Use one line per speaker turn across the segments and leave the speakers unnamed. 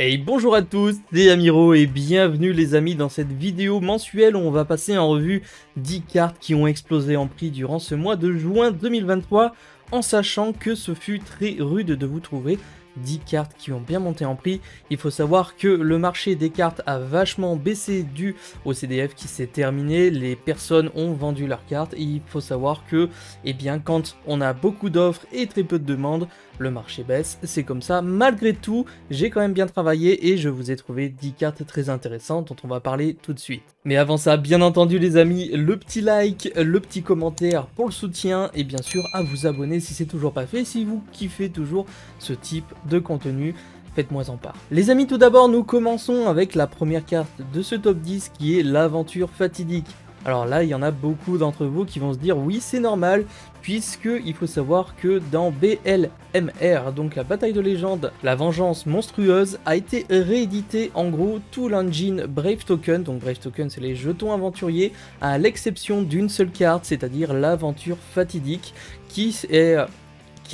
Hey, bonjour à tous, c'est Amiro et bienvenue les amis dans cette vidéo mensuelle où on va passer en revue 10 cartes qui ont explosé en prix durant ce mois de juin 2023 en sachant que ce fut très rude de vous trouver 10 cartes qui ont bien monté en prix. Il faut savoir que le marché des cartes a vachement baissé dû au CDF qui s'est terminé, les personnes ont vendu leurs cartes et il faut savoir que quand on a beaucoup d'offres et très peu de demandes, le marché baisse, c'est comme ça. Malgré tout, j'ai quand même bien travaillé et je vous ai trouvé 10 cartes très intéressantes dont on va parler tout de suite. Mais avant ça, bien entendu les amis, le petit like, le petit commentaire pour le soutien et bien sûr à vous abonner si c'est toujours pas fait, si vous kiffez toujours ce type de contenu. Faites-moi en part. Les amis, tout d'abord, nous commençons avec la première carte de ce top 10 qui est l'aventure fatidique. Alors là, il y en a beaucoup d'entre vous qui vont se dire oui, c'est normal, puisque il faut savoir que dans BLMR, donc la bataille de légende, la vengeance monstrueuse, a été réédité en gros tout l'engine Brave Token. Donc Brave Token, c'est les jetons aventuriers, à l'exception d'une seule carte, c'est-à-dire l'aventure fatidique, qui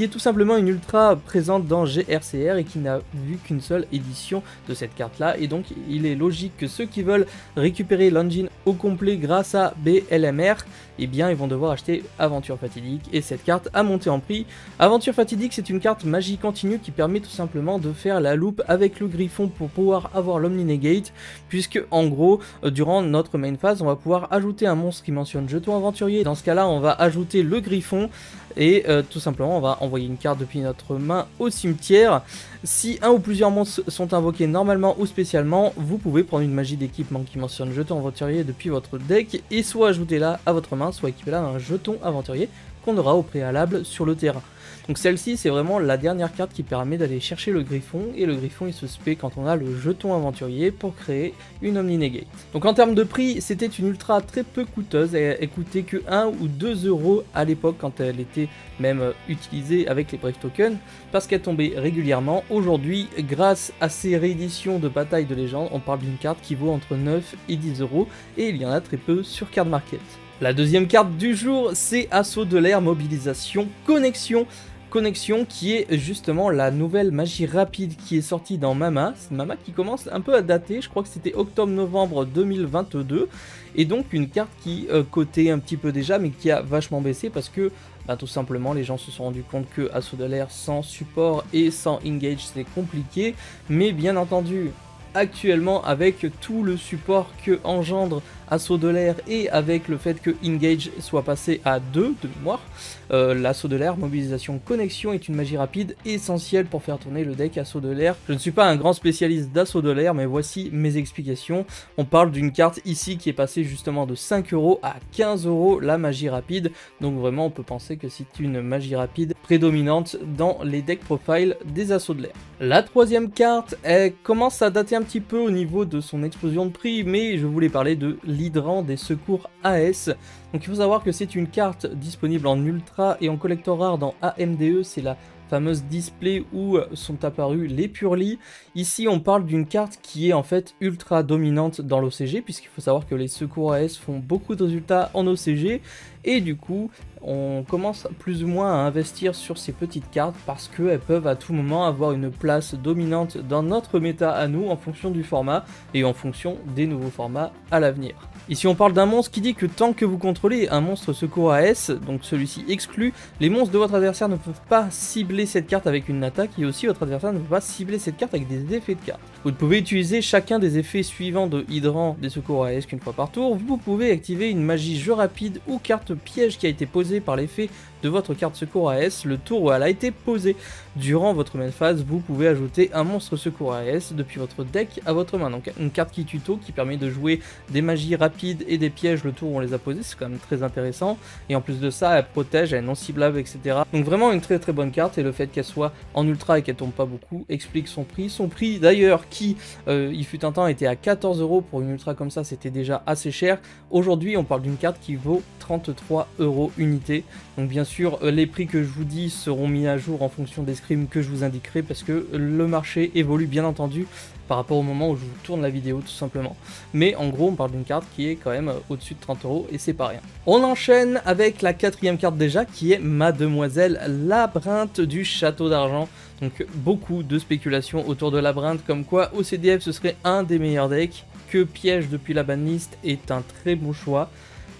est tout simplement une ultra présente dans GRCR et qui n'a vu qu'une seule édition de cette carte là, et donc il est logique que ceux qui veulent récupérer l'engine au complet grâce à BLMR, eh bien ils vont devoir acheter Aventure Fatidique, et cette carte a monté en prix. Aventure Fatidique, c'est une carte magie continue qui permet tout simplement de faire la loupe avec le griffon pour pouvoir avoir l'Omni-Negate, puisque en gros durant notre main phase on va pouvoir ajouter un monstre qui mentionne jeton aventurier. Dans ce cas là on va ajouter le griffon et tout simplement on va envoyer une carte depuis notre main au cimetière. Si un ou plusieurs monstres sont invoqués normalement ou spécialement, vous pouvez prendre une magie d'équipement qui mentionne jeton aventurier depuis votre deck et soit ajouter là à votre main, soit équiper là un jeton aventurier qu'on aura au préalable sur le terrain. Donc celle-ci, c'est vraiment la dernière carte qui permet d'aller chercher le griffon, et le griffon il se spé quand on a le jeton aventurier pour créer une Omni-Negate. Donc en termes de prix, c'était une ultra très peu coûteuse, elle coûtait que 1 ou 2 euros à l'époque quand elle était même utilisée avec les Brave Tokens, parce qu'elle tombait régulièrement. Aujourd'hui, grâce à ces rééditions de bataille de légende, on parle d'une carte qui vaut entre 9 et 10 euros, et il y en a très peu sur Card Market. La deuxième carte du jour, c'est Assaut de l'air, mobilisation, connexion. Connexion qui est justement la nouvelle magie rapide qui est sortie dans Mama. C'est Mama qui commence un peu à dater, je crois que c'était octobre-novembre 2022. Et donc une carte qui cotait un petit peu déjà, mais qui a vachement baissé parce que tout simplement les gens se sont rendus compte que Assaut de l'air sans support et sans engage c'est compliqué. Mais bien entendu, actuellement avec tout le support que engendre Assaut de l'air et avec le fait que Engage soit passé à 2 de mémoire, l'Assaut de l'air, mobilisation, connexion est une magie rapide essentielle pour faire tourner le deck Assaut de l'air. Je ne suis pas un grand spécialiste d'Assaut de l'air, mais voici mes explications. On parle d'une carte ici qui est passée justement de 5 euros à 15 euros la magie rapide, donc vraiment on peut penser que c'est une magie rapide prédominante dans les decks profile des Assauts de l'air. La troisième carte, elle commence à dater un petit peu au niveau de son explosion de prix, mais je voulais parler de l'hydrant des secours AS. Donc il faut savoir que c'est une carte disponible en ultra et en collector rare dans AMDE, c'est la fameuse display où sont apparus les purlis. Ici on parle d'une carte qui est en fait ultra dominante dans l'OCG, puisqu'il faut savoir que les secours AS font beaucoup de résultats en OCG, et du coup on commence plus ou moins à investir sur ces petites cartes parce qu'elles peuvent à tout moment avoir une place dominante dans notre méta à nous en fonction du format et en fonction des nouveaux formats à l'avenir. Ici on parle d'un monstre qui dit que tant que vous contrôlez un monstre secours AS, donc celui-ci exclu, les monstres de votre adversaire ne peuvent pas cibler cette carte avec une attaque, et aussi votre adversaire ne peut pas cibler cette carte avec des effets de carte. Vous ne pouvez utiliser chacun des effets suivants de hydrant des secours AS qu'une fois par tour. Vous pouvez activer une magie jeu rapide ou carte piège qui a été posée par l'effet de votre carte secours AS le tour où elle a été posée. Durant votre main phase, vous pouvez ajouter un monstre secours AS depuis votre deck à votre main. Donc une carte qui tuto qui permet de jouer des magies rapides et des pièges le tour où on les a posés, c'est quand même très intéressant. Et en plus de ça, elle protège, elle est non ciblable, etc. Donc vraiment une très très bonne carte, et le fait qu'elle soit en ultra et qu'elle tombe pas beaucoup explique son prix. Son prix d'ailleurs qui, il fut un temps, était à 14 euros pour une ultra comme ça, c'était déjà assez cher. Aujourd'hui on parle d'une carte qui vaut 33 euros unité. Donc bien sûr sûr, les prix que je vous dis seront mis à jour en fonction des scrims que je vous indiquerai parce que le marché évolue bien entendu par rapport au moment où je vous tourne la vidéo tout simplement. Mais en gros, on parle d'une carte qui est quand même au-dessus de 30 € et c'est pas rien. On enchaîne avec la 4e carte déjà qui est Mademoiselle Labyrinthe du Château d'Argent. Donc beaucoup de spéculations autour de Labyrinthe comme quoi OCDF ce serait un des meilleurs decks, que Piège depuis la banlist est un très bon choix.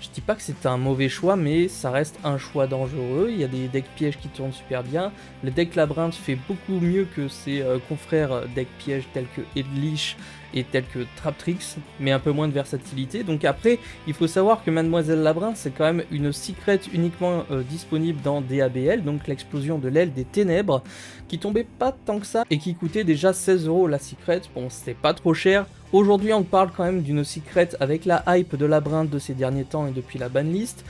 Je dis pas que c'est un mauvais choix, mais ça reste un choix dangereux. Il y a des decks pièges qui tournent super bien. Le deck Labyrinthe fait beaucoup mieux que ses confrères decks pièges tels que Edlish et tels que Traptrix, mais un peu moins de versatilité. Donc après, il faut savoir que Mademoiselle Labyrinthe, c'est quand même une secret uniquement disponible dans DABL, donc l'explosion de l'aile des ténèbres, qui tombait pas tant que ça et qui coûtait déjà 16 € la secret. Bon, c'était pas trop cher. Aujourd'hui, on parle quand même d'une secret avec la hype de Labyrinthe de ces derniers temps et depuis la banlist.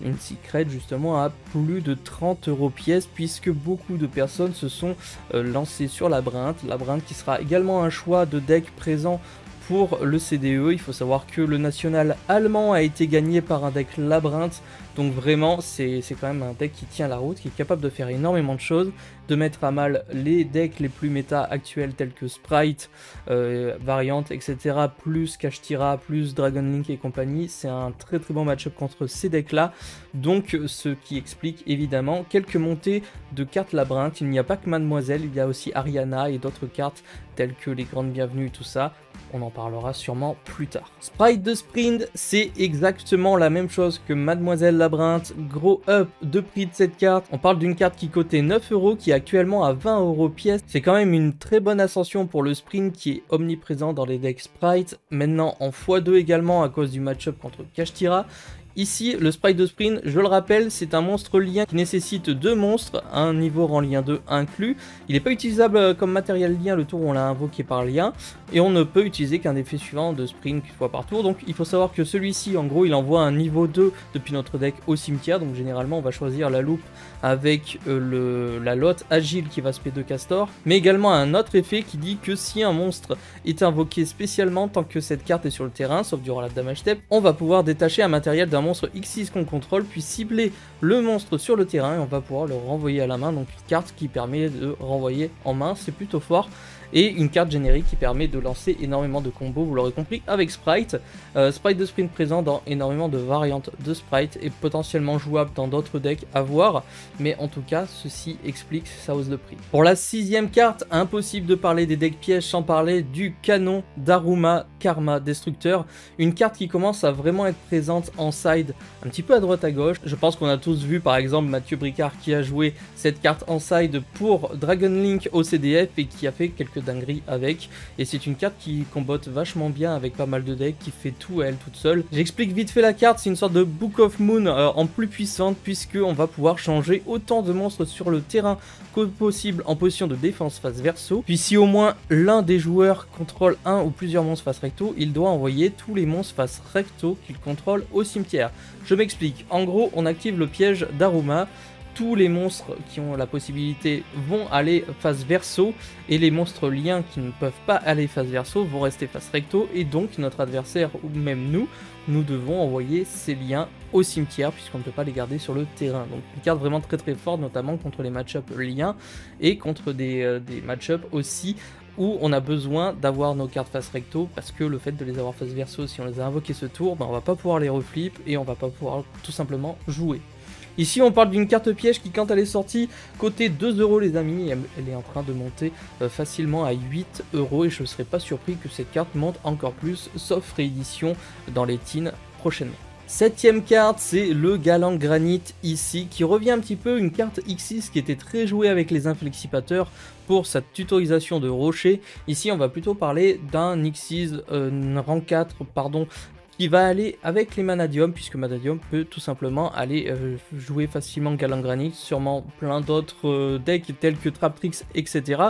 Une secret justement à plus de 30 € pièce puisque beaucoup de personnes se sont lancées sur Labyrinthe. Labyrinthe qui sera également un choix de deck présent pour le CDE. Il faut savoir que le national allemand a été gagné par un deck Labyrinthe. Donc vraiment, c'est quand même un deck qui tient la route, qui est capable de faire énormément de choses, de mettre à mal les decks les plus méta actuels tels que Sprite, Variante, etc. plus Kashtira, plus Dragon Link et compagnie. C'est un très bon match-up contre ces decks-là. Donc ce qui explique évidemment quelques montées de cartes Labyrinthe. Il n'y a pas que Mademoiselle, il y a aussi Ariana et d'autres cartes telles que les Grandes Bienvenues, tout ça. On en parlera sûrement plus tard. Sprite de Sprint, c'est exactement la même chose que Mademoiselle Labyrinthe. Gros up de prix de cette carte. On parle d'une carte qui cotait 9 €, qui est actuellement à 20 € pièce. C'est quand même une très bonne ascension pour le Sprint qui est omniprésent dans les decks Sprite. Maintenant en x2 également à cause du match-up contre Kashtira. Ici, le Sprite de Sprint, je le rappelle, c'est un monstre lien qui nécessite 2 monstres, un niveau rang lien 2 inclus. Il n'est pas utilisable comme matériel lien le tour où on l'a invoqué par lien, et on ne peut utiliser qu'un effet suivant de Sprint une fois par tour. Donc il faut savoir que celui-ci, en gros, il envoie un niveau 2 depuis notre deck au cimetière, donc généralement on va choisir la loupe avec la lotte agile qui va se P2 Castor, mais également un autre effet qui dit que si un monstre est invoqué spécialement tant que cette carte est sur le terrain, sauf durant la damage step, on va pouvoir détacher un matériel d'un monstre X6 qu'on contrôle, puis cibler le monstre sur le terrain et on va pouvoir le renvoyer à la main. Donc une carte qui permet de renvoyer en main, c'est plutôt fort. Et une carte générique qui permet de lancer énormément de combos, vous l'aurez compris, avec Sprite. Sprite de Sprint présent dans énormément de variantes de Sprite et potentiellement jouable dans d'autres decks à voir. Mais en tout cas, ceci explique sa hausse de prix. Pour la 6e carte, impossible de parler des decks pièges sans parler du canon d'Aruma Karma Destructeur. Une carte qui commence à vraiment être présente en side, un petit peu à droite à gauche. Je pense qu'on a tous vu par exemple Mathieu Bricard qui a joué cette carte en side pour Dragon Link au CDF et qui a fait quelques dingueries avec, et c'est une carte qui combote vachement bien avec pas mal de decks, qui fait tout à elle toute seule. J'explique vite fait la carte, c'est une sorte de Book of Moon en plus puissante, puisque on va pouvoir changer autant de monstres sur le terrain que possible en position de défense face verso, puis si au moins l'un des joueurs contrôle un ou plusieurs monstres face recto, il doit envoyer tous les monstres face recto qu'il contrôle au cimetière. Je m'explique, en gros on active le piège d'Aruma, tous les monstres qui ont la possibilité vont aller face verso et les monstres liens qui ne peuvent pas aller face verso vont rester face recto, et donc notre adversaire ou même nous devons envoyer ces liens au cimetière puisqu'on ne peut pas les garder sur le terrain. Donc une carte vraiment très forte, notamment contre les match-up liens et contre des match-up aussi où on a besoin d'avoir nos cartes face recto, parce que le fait de les avoir face verso, si on les a invoquées ce tour, ben on va pas pouvoir les reflip et on va pas pouvoir tout simplement jouer. Ici on parle d'une carte piège qui, quand elle est sortie, cotait 2 € les amis, elle est en train de monter facilement à 8 € et je ne serais pas surpris que cette carte monte encore plus, sauf réédition dans les teens prochainement. 7e carte, c'est le Galant Granit ici, qui revient un petit peu, une carte X6 qui était très jouée avec les inflexipateurs pour sa tutorisation de rocher. Ici on va plutôt parler d'un X6 rang 4, pardon, qui va aller avec les Manadium, puisque Manadium peut tout simplement aller jouer facilement Galant Granit, sûrement plein d'autres decks tels que Traptrix, etc.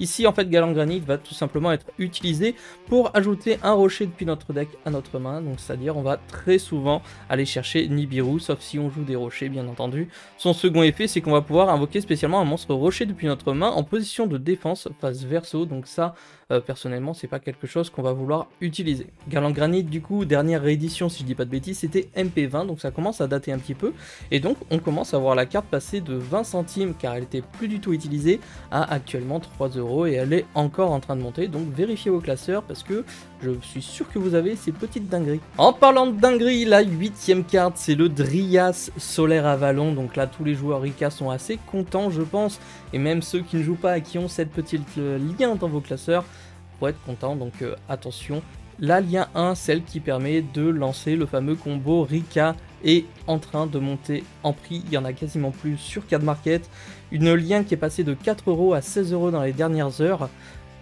Ici en fait Galant Granit va tout simplement être utilisé pour ajouter un rocher depuis notre deck à notre main, donc c'est-à-dire on va très souvent aller chercher Nibiru, sauf si on joue des rochers bien entendu. Son second effet c'est qu'on va pouvoir invoquer spécialement un monstre rocher depuis notre main en position de défense face verso, donc ça personnellement c'est pas quelque chose qu'on va vouloir utiliser. Galant Granit du coup, dernier dernière réédition, si je dis pas de bêtises, c'était MP20, donc ça commence à dater un petit peu. Et donc on commence à voir la carte passer de 20 centimes, car elle était plus du tout utilisée, à actuellement 3 €, et elle est encore en train de monter. Donc vérifiez vos classeurs, parce que je suis sûr que vous avez ces petites dingueries. En parlant de dingueries, la 8ème carte, c'est le Dryas Solaire Avalon. Donc là, tous les joueurs Rika sont assez contents, je pense. Et même ceux qui ne jouent pas et qui ont cette petite lien dans vos classeurs, pour être contents. Donc attention. La lien 1, celle qui permet de lancer le fameux combo Rika, est en train de monter en prix. Il y en a quasiment plus sur Card Market. Une lien qui est passée de 4 € à 16 € dans les dernières heures.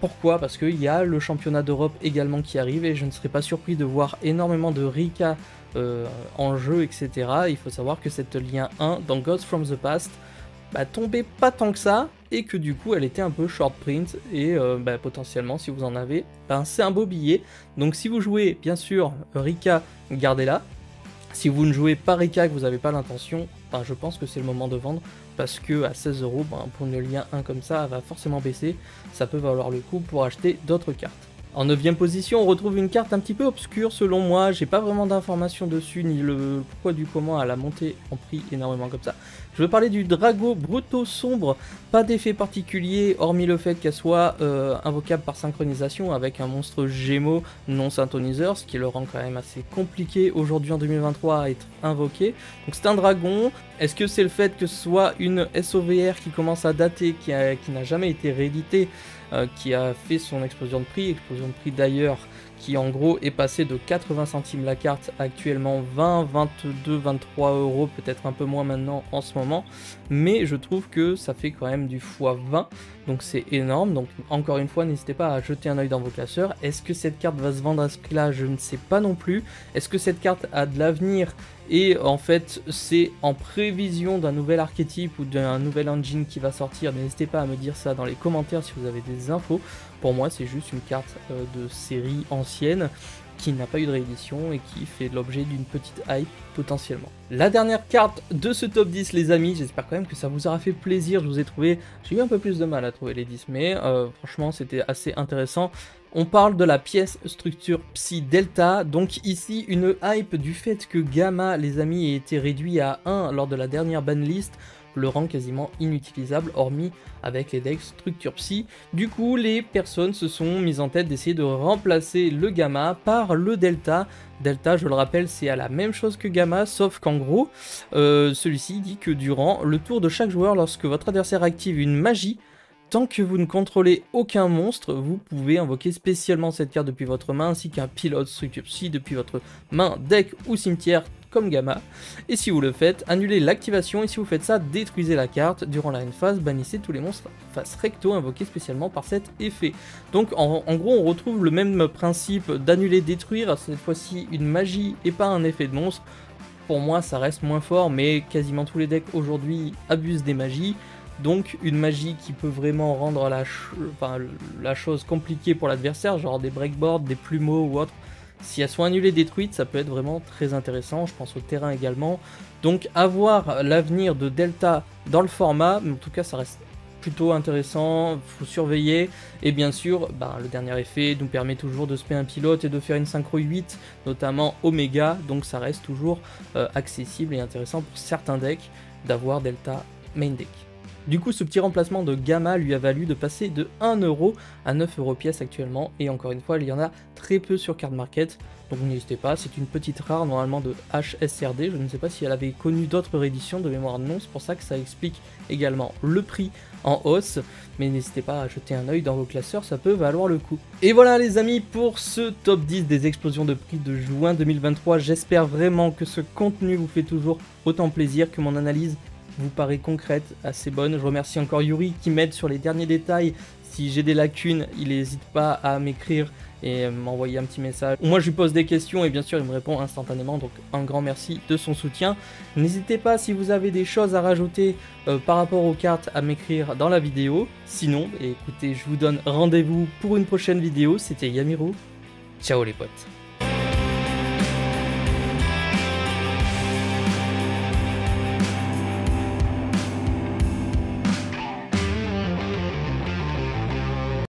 Pourquoi? Parce qu'il y a le championnat d'Europe également qui arrive et je ne serais pas surpris de voir énormément de Rika en jeu, etc. Il faut savoir que cette lien 1 dans Gods from the Past tombait pas tant que ça et que du coup elle était un peu short print et potentiellement si vous en avez, c'est un beau billet. Donc si vous jouez bien sûr Rika, gardez-la. Si vous ne jouez pas Rika, que vous n'avez pas l'intention, je pense que c'est le moment de vendre, parce que à 16 € pour une lien 1 comme ça, elle va forcément baisser, ça peut valoir le coup pour acheter d'autres cartes. En 9ème position, on retrouve une carte un petit peu obscure selon moi, j'ai pas vraiment d'informations dessus, ni le pourquoi du comment elle a monté en prix énormément comme ça. Je veux parler du Drago Brutto Sombre, pas d'effet particulier, hormis le fait qu'elle soit invocable par synchronisation avec un monstre Gémeaux non synthoniseur, ce qui le rend quand même assez compliqué aujourd'hui en 2023 à être invoqué. Donc c'est un dragon, est-ce que c'est le fait que ce soit une SOVR qui commence à dater, qui n'a jamais été rééditée, qui a fait son explosion de prix d'ailleurs, qui en gros est passé de 80 centimes la carte à actuellement 20, 22, 23 €, peut-être un peu moins maintenant en ce moment, mais je trouve que ça fait quand même du x20, donc c'est énorme. Donc encore une fois, n'hésitez pas à jeter un oeil dans vos classeurs. Est-ce que cette carte va se vendre à ce prix là? Je ne sais pas non plus. Est-ce que cette carte a de l'avenir et en fait c'est en prévision d'un nouvel archétype ou d'un nouvel engine qui va sortir? N'hésitez pas à me dire ça dans les commentaires si vous avez des infos. Pour moi c'est juste une carte de série ancienne qui n'a pas eu de réédition et qui fait l'objet d'une petite hype potentiellement. La dernière carte de ce top 10 les amis, j'espère quand même que ça vous aura fait plaisir. Je vous ai trouvé, j'ai eu un peu plus de mal à trouver les 10, mais franchement c'était assez intéressant. On parle de la pièce structure Psy Delta, donc ici une hype du fait que Gamma les amis ait été réduit à 1 lors de la dernière banlist, le rend quasiment inutilisable hormis avec les decks structure Psy. Du coup les personnes se sont mises en tête d'essayer de remplacer le Gamma par le Delta. Delta, je le rappelle, c'est à la même chose que Gamma, sauf qu'en gros celui-ci dit que durant le tour de chaque joueur, lorsque votre adversaire active une magie, tant que vous ne contrôlez aucun monstre, vous pouvez invoquer spécialement cette carte depuis votre main, ainsi qu'un pilote structure Psy depuis votre main, deck ou cimetière comme Gamma. Et si vous le faites, annulez l'activation, et si vous faites ça, détruisez la carte. Durant la phase, bannissez tous les monstres face recto invoqués spécialement par cet effet. Donc en gros, on retrouve le même principe d'annuler, détruire, cette fois-ci une magie et pas un effet de monstre. Pour moi, ça reste moins fort, mais quasiment tous les decks aujourd'hui abusent des magies. Donc une magie qui peut vraiment rendre la chose compliquée pour l'adversaire, genre des breakboards, des plumeaux ou autres. Si elles sont annulées, détruites, ça peut être vraiment très intéressant, je pense au terrain également. Donc à voir l'avenir de Delta dans le format, mais en tout cas ça reste plutôt intéressant, faut surveiller. Et bien sûr, le dernier effet nous permet toujours de spé un pilote et de faire une synchro 8, notamment Omega, donc ça reste toujours accessible et intéressant pour certains decks d'avoir Delta main deck. Du coup, ce petit remplacement de Gamma lui a valu de passer de 1 € à 9 € pièce actuellement. Et encore une fois, il y en a très peu sur Card Market. Donc n'hésitez pas, c'est une petite rare normalement de HSRD. Je ne sais pas si elle avait connu d'autres rééditions, de mémoire non. C'est pour ça que ça explique également le prix en hausse. Mais n'hésitez pas à jeter un oeil dans vos classeurs, ça peut valoir le coup. Et voilà les amis pour ce top 10 des explosions de prix de juin 2023. J'espère vraiment que ce contenu vous fait toujours autant plaisir, que mon analyse vous paraît concrète, assez bonne. Je remercie encore Yuri qui m'aide sur les derniers détails. Si j'ai des lacunes, il n'hésite pas à m'écrire et m'envoyer un petit message. Moi je lui pose des questions et bien sûr il me répond instantanément, donc un grand merci de son soutien. N'hésitez pas si vous avez des choses à rajouter par rapport aux cartes à m'écrire dans la vidéo. Sinon, écoutez, je vous donne rendez-vous pour une prochaine vidéo. C'était Yamiru. Ciao les potes.